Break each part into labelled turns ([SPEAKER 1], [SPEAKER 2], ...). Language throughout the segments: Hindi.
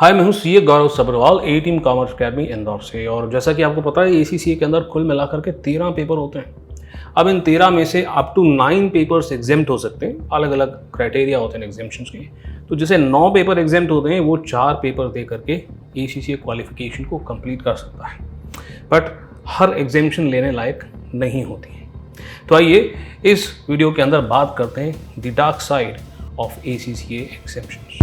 [SPEAKER 1] हाय, मैं हूं सीए गौरव सब्रवाल, ए टीम कॉमर्स अकेडमी इंदौर से। और जैसा कि आपको पता है, एसीसीए के अंदर कुल मिलाकर के 13 पेपर होते हैं। अब इन 13 में से अप टू 9 पेपर्स एग्जेम्प्ट हो सकते हैं। अलग अलग क्राइटेरिया होते हैं एग्जेम्पशंस के। तो जैसे 9 पेपर एग्जेम्प्ट होते हैं, वो 4 पेपर दे करके एसीसीए क्वालिफिकेशन को कंप्लीट कर सकता है, बट हर एग्जेम्पशन लेने लायक नहीं होती है। तो आइए इस वीडियो के अंदर बात करते हैं the dark side of ACCA exemptions.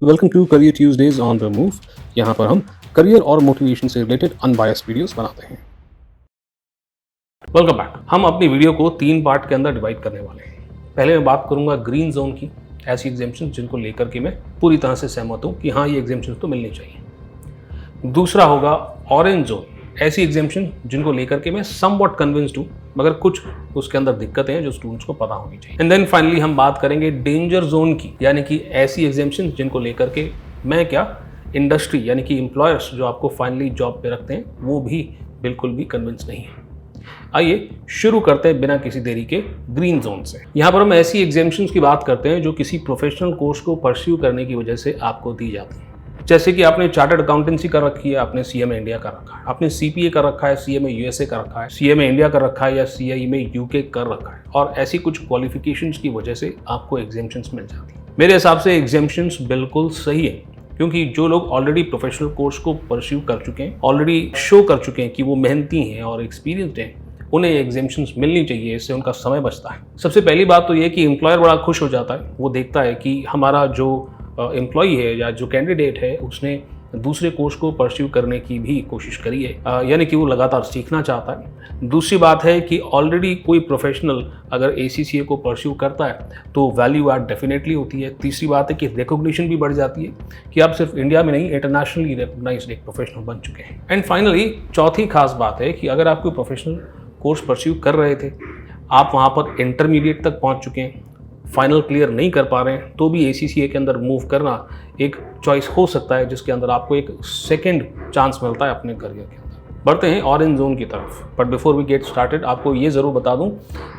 [SPEAKER 1] Welcome to career Tuesdays on the move. यहाँ पर हम करियर और मोटिवेशन से रिलेटेड अनबायस्ड वीडियोस बनाते हैं। Welcome back. हम अपनी वीडियो को 3 पार्ट के अंदर डिवाइड करने वाले हैं। पहले मैं बात करूंगा ग्रीन जोन की, ऐसी एग्जेम्पशन जिनको लेकर के मैं पूरी तरह से सहमत हूँ कि हाँ, ये एग्जेम्पशन तो मिलनी चाहिए। दूसरा होगा ऑरेंज जोन, ऐसी एग्जेम्पशन जिनको लेकर के मैं समवॉट कन्विंस्ड हूँ, मगर कुछ उसके अंदर दिक्कतें हैं जो स्टूडेंट्स को पता होनी चाहिए। एंड देन फाइनली हम बात करेंगे डेंजर जोन की, यानी कि ऐसी एग्जेम्पशन जिनको लेकर के मैं क्या, इंडस्ट्री यानी कि एम्प्लॉयर्स जो आपको फाइनली जॉब पे रखते हैं, वो भी बिल्कुल भी कन्विंस नहीं है। आइए शुरू करते हैं बिना किसी देरी के ग्रीन जोन से। यहाँ पर हम ऐसी एग्जेम्पशंस की बात करते हैं जो किसी प्रोफेशनल कोर्स को परस्यू करने की वजह से आपको दी जाती है। जैसे कि आपने चार्टर्ड अकाउंटेंसी कर रखी है, आपने सीएमए इंडिया कर रखा है, आपने सीपीए कर रखा है, सीएमए यूएसए कर रखा है, सीएमए इंडिया कर रखा है या सीआई में यूके कर रखा है, और ऐसी कुछ क्वालिफिकेशंस की वजह से आपको एग्जेम्पशंस मिल जाती है। मेरे हिसाब से एग्जेम्पशंस बिल्कुल सही है, क्योंकि जो लोग ऑलरेडी प्रोफेशनल कोर्स को परस्यू कर चुके हैं, ऑलरेडी शो कर चुके हैं कि वो मेहनती हैं और एक्सपीरियंस्ड हैं, उन्हें एग्जेम्पशंस मिलनी चाहिए। इससे उनका समय बचता है। सबसे पहली बात तो ये कि एम्प्लॉयर बड़ा खुश हो जाता है। वो देखता है कि हमारा जो एम्प्लॉई है या जो कैंडिडेट है, उसने दूसरे कोर्स को परस्यू करने की भी कोशिश करी है, यानी कि वो लगातार सीखना चाहता है। दूसरी बात है कि ऑलरेडी कोई प्रोफेशनल अगर एसीसीए को परस्यू करता है तो वैल्यू ऐड डेफिनेटली होती है। तीसरी बात है कि रिकॉग्निशन भी बढ़ जाती है कि आप सिर्फ इंडिया में नहीं, इंटरनेशनली रिकॉग्नाइज्ड एक प्रोफेशनल बन चुके हैं। एंड फाइनली चौथी खास बात है कि अगर आप कोई प्रोफेशनल कोर्स परस्यू कर रहे थे, आप वहाँ पर इंटरमीडिएट तक पहुँच चुके हैं, फाइनल क्लियर नहीं कर पा रहे हैं, तो भी एसीसीए के अंदर मूव करना एक चॉइस हो सकता है, जिसके अंदर आपको एक सेकंड चांस मिलता है अपने करियर के अंदर। बढ़ते हैं ऑरेंज जोन की तरफ। But before we get started, आपको ये ज़रूर बता दूं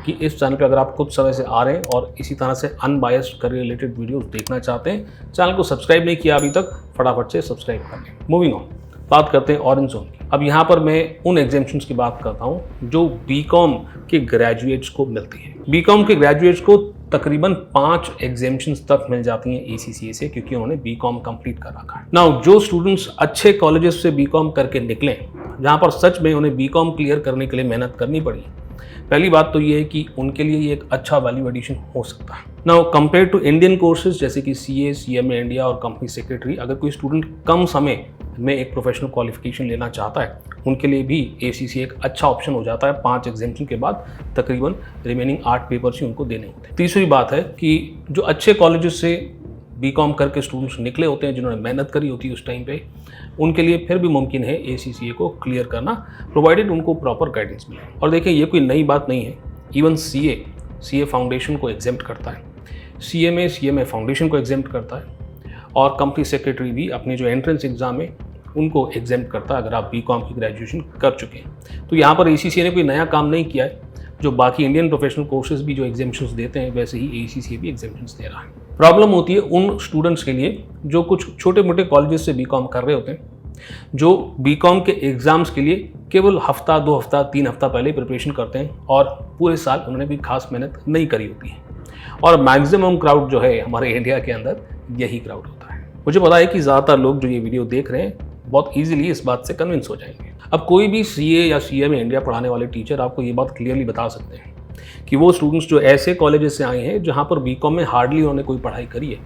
[SPEAKER 1] कि इस चैनल पे अगर आप कुछ समय से आ रहे हैं और इसी तरह से अनबायस्ड करियर रिलेटेड वीडियोस देखना चाहते हैं, चैनल को सब्सक्राइब नहीं किया अभी तक, फटाफट से सब्सक्राइब कर लें। मूविंग ऑन, बात करते हैं ऑरेंज जोन की। अब यहाँ पर मैं उन एग्जेम्पशंस की बात करता हूँ जो बीकॉम के ग्रेजुएट्स को मिलती है। बीकॉम के ग्रेजुएट्स को तकरीबन 5 एग्जेम्पशंस तक मिल जाती हैं एसीसीए से, क्योंकि उन्होंने बीकॉम कंप्लीट कर रखा है। नाउ जो स्टूडेंट्स अच्छे कॉलेजेस से बीकॉम करके निकले, जहाँ पर सच में उन्हें बीकॉम क्लियर करने के लिए मेहनत करनी पड़ी, पहली बात तो ये है कि उनके लिए ये एक अच्छा वैल्यू एडिशन हो सकता है। Now compare to Indian courses जैसे कि सीए, सीएमए इंडिया और कंपनी सेक्रेटरी, अगर कोई स्टूडेंट कम समय में एक प्रोफेशनल क्वालिफिकेशन लेना चाहता है, उनके लिए भी एसीसीए एक अच्छा ऑप्शन हो जाता है। 5 एग्जाम्शन के बाद तकरीबन रिमेनिंग 8 पेपर्स ही उनको देने होते हैं। तीसरी बात है कि जो अच्छे कॉलेजेस से बीकॉम करके स्टूडेंट्स निकले होते हैं, जिन्होंने मेहनत करी होती है उस टाइम पे, उनके लिए फिर भी मुमकिन है एसीसीए को क्लियर करना, प्रोवाइडेड उनको प्रॉपर गाइडेंस मिले। और देखिए, ये कोई नई बात नहीं है। इवन सीए फाउंडेशन को एग्जेम्प्ट करता है, सीएमए फाउंडेशन को एग्जेम्प्ट करता है, और कंपनी सेक्रेटरी भी अपने जो एंट्रेंस एग्जाम है उनको एग्जेम्प्ट करता है, अगर आप बीकॉम की ग्रेजुएशन कर चुके हैं। तो यहाँ पर एसीसीए ने कोई नया काम नहीं किया है। जो बाकी इंडियन प्रोफेशनल कोर्सेज भी जो एग्जेम्पशंस देते हैं, वैसे ही एसीसीए भी एग्जेम्पशंस दे रहा है। प्रॉब्लम होती है उन स्टूडेंट्स के लिए जो कुछ छोटे मोटे कॉलेजेस से बीकॉम कर रहे होते हैं, जो बीकॉम के एग्जाम्स के लिए केवल हफ्ता, 2 हफ्ता, 3 हफ्ता पहले प्रिपरेशन करते हैं, और पूरे साल उन्होंने भी खास मेहनत नहीं करी होती है। और मैक्सिमम क्राउड जो है हमारे इंडिया के अंदर, यही क्राउड होता है। मुझे पता है कि ज़्यादातर लोग जो ये वीडियो देख रहे हैं बहुत ईजिली इस बात से कन्विंस हो जाएंगे। अब कोई भी सीए या सीएमए इंडिया पढ़ाने वाले टीचर आपको ये बात क्लियरली बता सकते हैं कि वो स्टूडेंट्स जो ऐसे कॉलेजेस से आए हैं जहाँ पर बीकॉम में हार्डली उन्होंने कोई पढ़ाई करी है,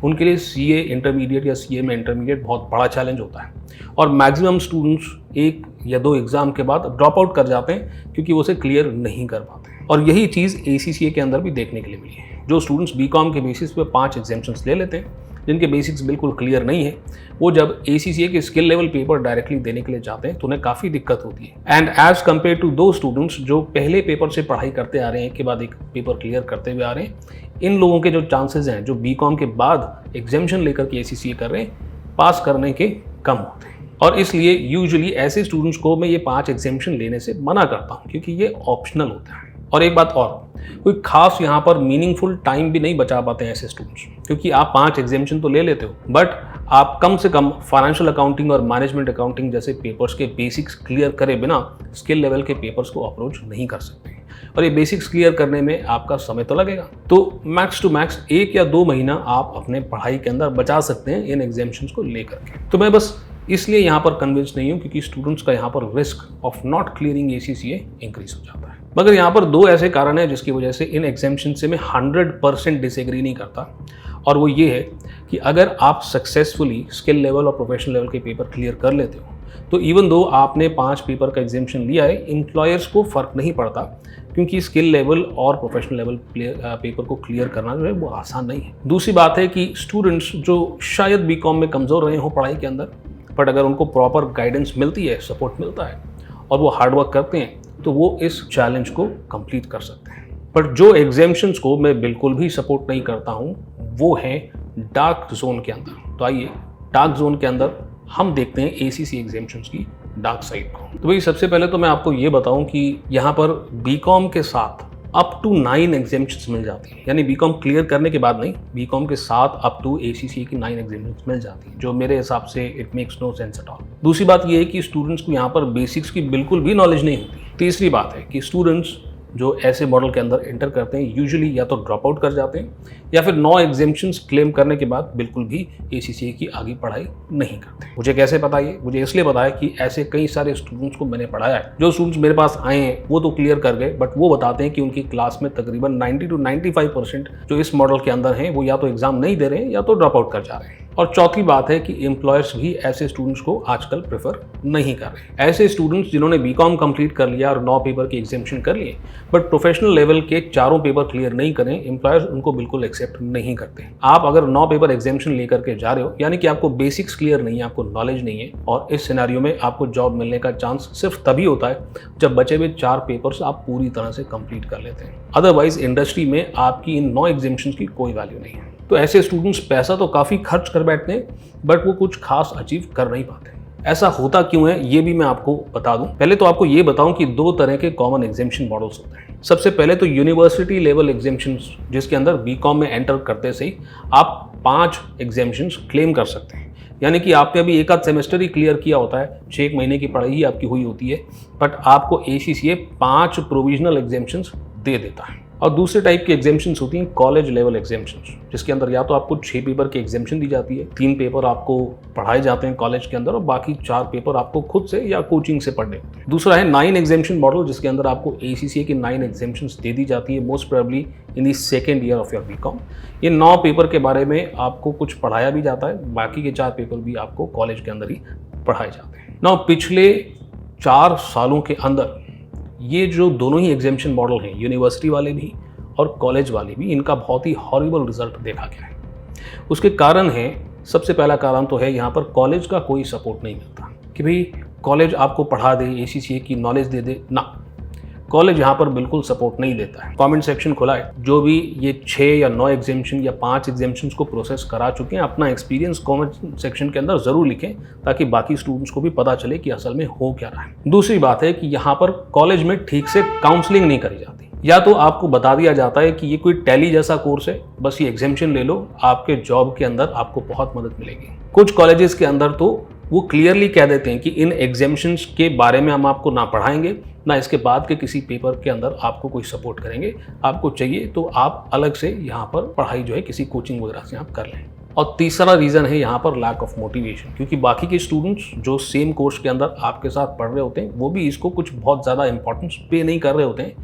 [SPEAKER 1] उनके लिए सीए इंटरमीडिएट या सीएमए इंटरमीडिएट बहुत बड़ा चैलेंज होता है। और मैक्सिमम स्टूडेंट्स 1 या 2 एग्जाम के बाद ड्रॉप आउट कर जाते हैं, क्योंकि वो उसे क्लियर नहीं कर पाते। और यही चीज़ एसीसीए के अंदर भी देखने के लिए मिली है। जो स्टूडेंट्स बीकॉम के बेसिस पे 5 एग्जाम्शंस ले लेते हैं, जिनके बेसिक्स बिल्कुल क्लियर नहीं है, वो जब एसीसीए के स्किल लेवल पेपर डायरेक्टली देने के लिए जाते हैं तो उन्हें काफ़ी दिक्कत होती है। एंड एज कम्पेयर टू दो स्टूडेंट्स जो पहले पेपर से पढ़ाई करते आ रहे हैं, एक के बाद एक पेपर क्लियर करते हुए आ रहे हैं, इन लोगों के जो चांसेस हैं, जो बीकॉम के बाद एग्जाम्शन लेकर के एसीसीए कर रहे हैं, पास करने के कम होते हैं। और इसलिए यूजुअली ऐसे स्टूडेंट्स को मैं ये 5 एग्जाम्शन लेने से मना करता हूँ, क्योंकि ये ऑप्शनल होता है। और एक बात और, कोई खास यहाँ पर मीनिंगफुल टाइम भी नहीं बचा पाते हैं ऐसे स्टूडेंट्स, क्योंकि आप 5 एग्जामिनेशन तो ले लेते हो, बट आप कम से कम फाइनेंशियल अकाउंटिंग और मैनेजमेंट अकाउंटिंग जैसे पेपर्स के बेसिक्स क्लियर करे बिना स्किल लेवल के पेपर्स को अप्रोच नहीं कर सकते। और ये बेसिक्स क्लियर करने में आपका समय तो लगेगा, तो मैक्स टू मैक्स 1 या 2 महीना आप अपने पढ़ाई के अंदर बचा सकते हैं इन एग्जामिनेशंस को लेकर के। तो मैं बस इसलिए यहाँ पर कन्विंस नहीं हूँ क्योंकि स्टूडेंट्स का यहाँ पर risk of not clearing ACCA increase हो जाता है। मगर यहाँ पर 2 ऐसे कारण हैं जिसकी वजह से इन एग्जामिनेशन से मैं 100% डिसएग्री नहीं करता, और वो ये है कि अगर आप सक्सेसफुली स्किल लेवल और प्रोफेशनल लेवल के पेपर क्लियर कर लेते हो तो इवन दो आपने 5 पेपर का एग्जामिनेशन लिया है, एम्प्लॉयर्स को फ़र्क नहीं पड़ता, क्योंकि स्किल लेवल और प्रोफेशनल लेवल पेपर को क्लियर करना जो है वो आसान नहीं है। दूसरी बात है कि स्टूडेंट्स जो शायद बीकॉम में कमज़ोर रहे हों पढ़ाई के अंदर, बट अगर उनको प्रॉपर गाइडेंस मिलती है, सपोर्ट मिलता है और वो हार्डवर्क करते हैं तो वो इस चैलेंज को कंप्लीट कर सकते हैं। बट जो एग्जामिनेशंस को मैं बिल्कुल भी सपोर्ट नहीं करता हूँ वो है डार्क जोन के अंदर। तो आइए डार्क जोन के अंदर हम देखते हैं ACCA एग्जामिनेशंस की डार्क साइड को। तो भाई सबसे पहले तो मैं आपको ये बताऊं कि यहाँ पर बीकॉम के साथ अप टू 9 एग्जामिनेशंस मिल जाती हैं, यानी बीकॉम क्लियर करने के बाद नहीं, बीकॉम के साथ अप टू ACCA की 9 एग्जामिनेशंस मिल जाती हैं, जो मेरे हिसाब से it makes no sense at all. दूसरी बात ये है कि स्टूडेंट्स को यहाँ पर बेसिक्स की बिल्कुल भी नॉलेज नहीं होती। तीसरी बात है कि स्टूडेंट्स जो ऐसे मॉडल के अंदर एंटर करते हैं यूजुअली या तो ड्रॉप आउट कर जाते हैं या फिर 9 एग्जामिनेशंस क्लेम करने के बाद बिल्कुल भी ACCA की आगे पढ़ाई नहीं करते। मुझे कैसे पता ये? मुझे इसलिए पता है कि ऐसे कई सारे स्टूडेंट्स को मैंने पढ़ाया है। जो स्टूडेंट्स मेरे पास आए हैं वो तो क्लियर कर गए, बट वो बताते हैं कि उनकी क्लास में तकरीबन 90 to 95% जो इस मॉडल के अंदर हैं वो या तो एग्जाम नहीं दे रहे हैं या तो ड्रॉप आउट कर जा रहे हैं। और चौथी बात है कि एम्प्लॉयर्स भी ऐसे स्टूडेंट्स को आजकल प्रेफर नहीं कर रहे। ऐसे स्टूडेंट्स जिन्होंने बीकॉम कंप्लीट कर लिया और 9 पेपर के एग्जामिनेशन कर लिए बट प्रोफेशनल लेवल के 4 पेपर क्लियर नहीं करें, एम्प्लॉयर्स उनको बिल्कुल एक्सेप्ट नहीं करते। आप अगर 9 पेपर एग्जामिनेशन लेकर के जा रहे हो, यानी कि आपको बेसिक्स क्लियर नहीं है, आपको नॉलेज नहीं है, और इस सिनेरियो में आपको जॉब मिलने का चांस सिर्फ तभी होता है जब बचे हुए 4 पेपर्स आप पूरी तरह से कंप्लीट कर लेते हैं। अदरवाइज इंडस्ट्री में आपकी इन 9 एग्जामिनेशन की कोई वैल्यू नहीं है। तो ऐसे स्टूडेंट्स पैसा तो काफ़ी खर्च कर बैठते हैं बट वो कुछ खास अचीव कर नहीं पाते। ऐसा होता क्यों है ये भी मैं आपको बता दूं। पहले तो आपको ये बताऊं कि 2 तरह के कॉमन एग्जामिनेशन मॉडल्स होते हैं। सबसे पहले तो यूनिवर्सिटी लेवल एग्जामिनेशंस, जिसके अंदर बीकॉम में एंटर करते से ही आप 5 एग्जामिनेशंस क्लेम कर सकते हैं, यानी कि आपने अभी एक आध सेमेस्टर ही क्लियर किया होता है, 6 महीने की पढ़ाई ही आपकी हुई होती है, बट आपको ACCA 5 प्रोविजनल एग्जामिनेशंस दे देता है। और दूसरे टाइप की एग्जामिनेशंस होती हैं कॉलेज लेवल एग्जामिनेशंस, जिसके अंदर या तो आपको 6 पेपर की एग्जामिनेशन दी जाती है, 3 पेपर आपको पढ़ाए जाते हैं कॉलेज के अंदर और बाकी 4 पेपर आपको खुद से या कोचिंग से पढ़ने होते हैं। दूसरा है 9 एग्जामिनेशन मॉडल, जिसके अंदर आपको ACCA की 9 एग्जामिनेशंस दे दी जाती है, most probably in the second year of your BCom. ये 9 पेपर के बारे में आपको कुछ पढ़ाया भी जाता है, बाकी के 4 पेपर भी आपको कॉलेज के अंदर ही पढ़ाए जाते हैं। नाउ पिछले 4 सालों के अंदर ये जो दोनों ही एग्जामिनेशन मॉडल हैं, यूनिवर्सिटी वाले भी और कॉलेज वाले भी, इनका बहुत ही हॉरिबल रिजल्ट देखा गया है। उसके कारण है, सबसे पहला कारण तो है यहाँ पर कॉलेज का कोई सपोर्ट नहीं मिलता कि भाई कॉलेज आपको पढ़ा दे, ACCA की नॉलेज दे दे, ना, कॉलेज यहाँ पर बिल्कुल सपोर्ट नहीं देता है। कमेंट सेक्शन खुला है, जो भी ये 6 या 9 एग्जामिनेशन या 5 एग्जामिनेशन को प्रोसेस करा चुके हैं, अपना एक्सपीरियंस कमेंट सेक्शन के अंदर ज़रूर लिखें ताकि बाकी स्टूडेंट्स को भी पता चले कि असल में हो क्या रहा है। दूसरी बात है कि यहाँ पर कॉलेज में ठीक से काउंसलिंग नहीं करी जाती, या तो आपको बता दिया जाता है कि ये कोई टैली जैसा कोर्स है, बस ये एग्जामिनेशन ले लो, आपके जॉब के अंदर आपको बहुत मदद मिलेगी। कुछ कॉलेजेस के अंदर तो वो क्लियरली कह देते हैं कि इन एग्जामिनेशंस के बारे में हम आपको ना पढ़ाएंगे, ना इसके बाद के किसी पेपर के अंदर आपको कोई सपोर्ट करेंगे। आपको चाहिए तो आप अलग से यहाँ पर पढ़ाई जो है किसी कोचिंग वगैरह से आप कर लें। और तीसरा रीज़न है यहाँ पर लैक ऑफ मोटिवेशन, क्योंकि बाकी के स्टूडेंट्स जो सेम कोर्स के अंदर आपके साथ पढ़ रहे होते हैं वो भी इसको कुछ बहुत ज़्यादा इंपॉर्टेंस पे नहीं कर रहे होते हैं,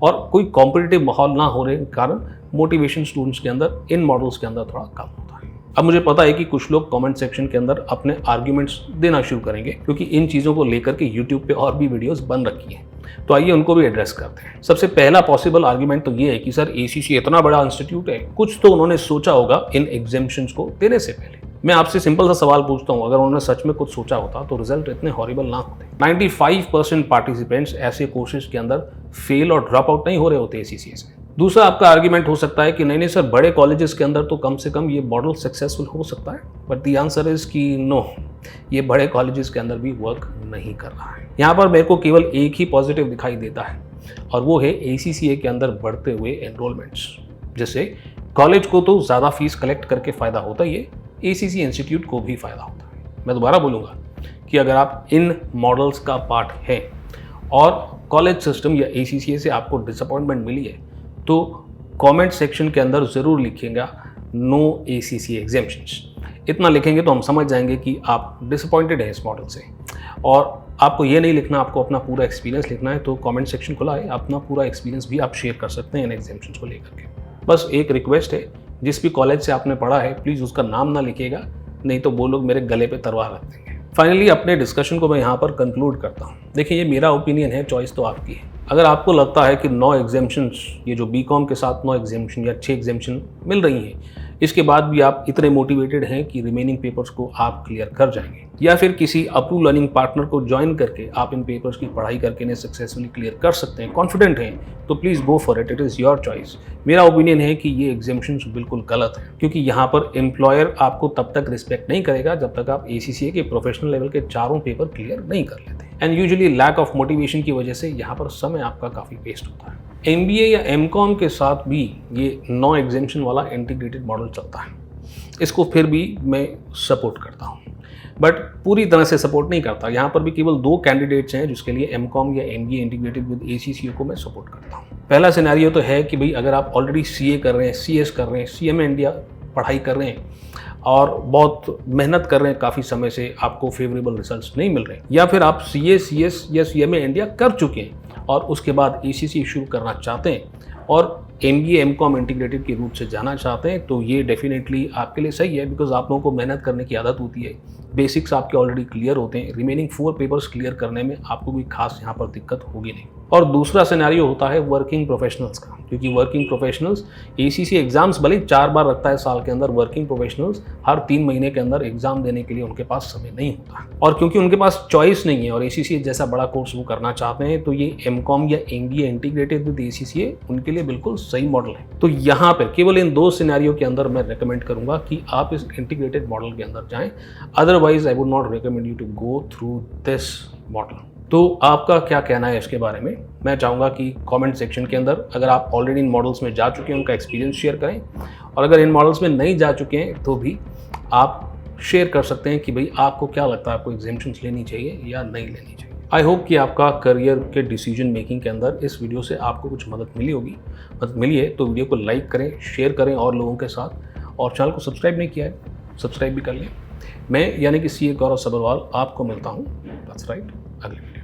[SPEAKER 1] और कोई कॉम्पिटिटिव माहौल ना होने के कारण मोटिवेशन स्टूडेंट्स के अंदर इन मॉडल्स के अंदर थोड़ा कम होता है। अब मुझे पता है कि कुछ लोग कमेंट सेक्शन के अंदर अपने आर्ग्यूमेंट्स देना शुरू करेंगे, क्योंकि इन चीज़ों को लेकर के यूट्यूब पे और भी वीडियोस बन रखी हैं, तो आइए उनको भी एड्रेस करते हैं। सबसे पहला पॉसिबल आर्ग्यूमेंट तो ये है कि सर ACCA इतना बड़ा इंस्टीट्यूट है, कुछ तो उन्होंने सोचा होगा इन एग्जामिनेशंस को देने से पहले। मैं आपसे सिंपल सा सवाल पूछता हूँ, अगर उन्होंने सच में कुछ सोचा होता तो रिजल्ट इतने हॉरिबल ना होते। 95% पार्टिसिपेंट्स ऐसे कोर्सेज के अंदर फेल और ड्रॉप आउट नहीं हो रहे होते ACCA से। दूसरा आपका आर्ग्यूमेंट हो सकता है कि नहीं सर, बड़े कॉलेजेस के अंदर तो कम से कम ये मॉडल सक्सेसफुल हो सकता है, बट द आंसर इज कि नो, ये बड़े कॉलेजेस के अंदर भी वर्क नहीं कर रहा है। यहाँ पर मेरे को केवल एक ही पॉजिटिव दिखाई देता है और वो है ACCA के अंदर बढ़ते हुए एनरोलमेंट्स। जैसे कॉलेज को तो ज़्यादा फीस कलेक्ट करके फ़ायदा होता ही है, ACCA इंस्टीट्यूट को भी फ़ायदा होता है। मैं दोबारा बोलूँगा कि अगर आप इन मॉडल्स का पार्ट हैं और कॉलेज सिस्टम या ACCA से आपको डिसअपॉइंटमेंट मिली है, तो कमेंट सेक्शन के अंदर ज़रूर लिखिएगा नो ACCA एग्जेम्पशंस। इतना लिखेंगे तो हम समझ जाएंगे कि आप डिसअपॉइंटेड हैं इस मॉडल से। और आपको ये नहीं लिखना, आपको अपना पूरा एक्सपीरियंस लिखना है, तो कमेंट सेक्शन खुला है, अपना पूरा एक्सपीरियंस भी आप शेयर कर सकते हैं इन एग्जेम्पशंस को लेकर के। बस एक रिक्वेस्ट है, जिस भी कॉलेज से आपने पढ़ा है प्लीज़ उसका नाम ना लिखिएगा, नहीं तो वो लोग मेरे गले पे तलवार रख देंगे। फाइनली अपने डिस्कशन को मैं यहाँ पर कंक्लूड करता हूँ। देखिए, ये मेरा ओपिनियन है, चॉइस तो आपकी है। अगर आपको लगता है कि 9 एग्जेम्पशंस, ये जो BCom के साथ 9 एग्जेम्पशन या 6 एग्जेम्पशन मिल रही हैं, इसके बाद भी आप इतने मोटिवेटेड हैं कि रिमेनिंग पेपर्स को आप क्लियर कर जाएंगे, या फिर किसी अप्रूव लर्निंग पार्टनर को ज्वाइन करके आप इन पेपर्स की पढ़ाई करके इन्हें सक्सेसफुली क्लियर कर सकते हैं, कॉन्फिडेंट हैं, तो please go for it is your choice. मेरा ओपिनियन है कि ये एग्जेम्पशंस बिल्कुल गलत है, क्योंकि यहाँ पर एम्प्लॉयर आपको तब तक रिस्पेक्ट नहीं करेगा जब तक आप ACCA के प्रोफेशनल लेवल के चारों पेपर क्लियर नहीं कर लेते। And usually lack of motivation की वजह से यहाँ पर समय आपका काफ़ी वेस्ट होता है। MBA या MCom के साथ भी ये 9 एग्जेम्पशन वाला इंटीग्रेटेड मॉडल चलता है, इसको फिर भी मैं सपोर्ट करता हूँ, बट पूरी तरह से सपोर्ट नहीं करता। यहाँ पर भी केवल 2 कैंडिडेट्स हैं जिसके लिए MCom या MBA इंटीग्रेटेड विद ACCA को मैं सपोर्ट करता हूँ। पहला सिनेरियो तो है कि भाई अगर आप ऑलरेडी CA कर रहे हैं, CS कर रहे हैं, CMA इंडिया पढ़ाई कर रहे हैं और बहुत मेहनत कर रहे हैं, काफ़ी समय से आपको फेवरेबल रिजल्ट्स नहीं मिल रहे, या फिर आप CA, CS या CMA इंडिया कर चुके हैं और उसके बाद ACCA शुरू करना चाहते हैं और MBA MCom इंटीग्रेटेड के रूट से जाना चाहते हैं, तो ये डेफिनेटली आपके लिए सही है, बिकॉज आप लोगों को मेहनत करने की आदत होती है, बेसिक्स आपके ऑलरेडी क्लियर होते हैं, रिमेनिंग 4 पेपर्स क्लियर करने में आपको कोई खास यहाँ पर दिक्कत होगी नहीं। और दूसरा सिनेरियो होता है वर्किंग प्रोफेशनल्स का, क्योंकि वर्किंग प्रोफेशनल्स ACCA एग्जाम्स भले 4 बार रखता है साल के अंदर, वर्किंग प्रोफेशनल्स हर 3 महीने के अंदर एग्जाम देने के लिए उनके पास समय नहीं होता, और क्योंकि उनके पास चॉइस नहीं है और ACCA जैसा बड़ा कोर्स वो करना चाहते हैं, तो ये MCom या MBA इंटीग्रेटेड विद ACCA उनके लिए बिल्कुल सही मॉडल है। तो यहाँ पर केवल इन 2 सिनेरियो के अंदर मैं रेकमेंड करूंगा कि आप इस इंटीग्रेटेड मॉडल के अंदर जाएं, otherwise I would not recommend you to go through this model. तो आपका क्या कहना है इसके बारे में? मैं चाहूँगा कि कमेंट सेक्शन के अंदर, अगर आप ऑलरेडी इन मॉडल्स में जा चुके हैं, उनका एक्सपीरियंस शेयर करें, और अगर इन मॉडल्स में नहीं जा चुके हैं तो भी आप शेयर कर सकते हैं कि भाई आपको क्या लगता है, आपको एग्जेम्पशंस लेनी चाहिए या नहीं लेनी चाहिए। आई होप कि आपका करियर के डिसीजन मेकिंग के अंदर इस वीडियो से आपको कुछ मदद मिली होगी। मदद मिली है तो वीडियो को लाइक करें, शेयर करें और लोगों के साथ, और चैनल को सब्सक्राइब नहीं किया है सब्सक्राइब भी कर लें। मैं यानी कि CA गौरव सब्रवाल आपको मिलता हूँ, दैट्स राइट, अगले वीडियो।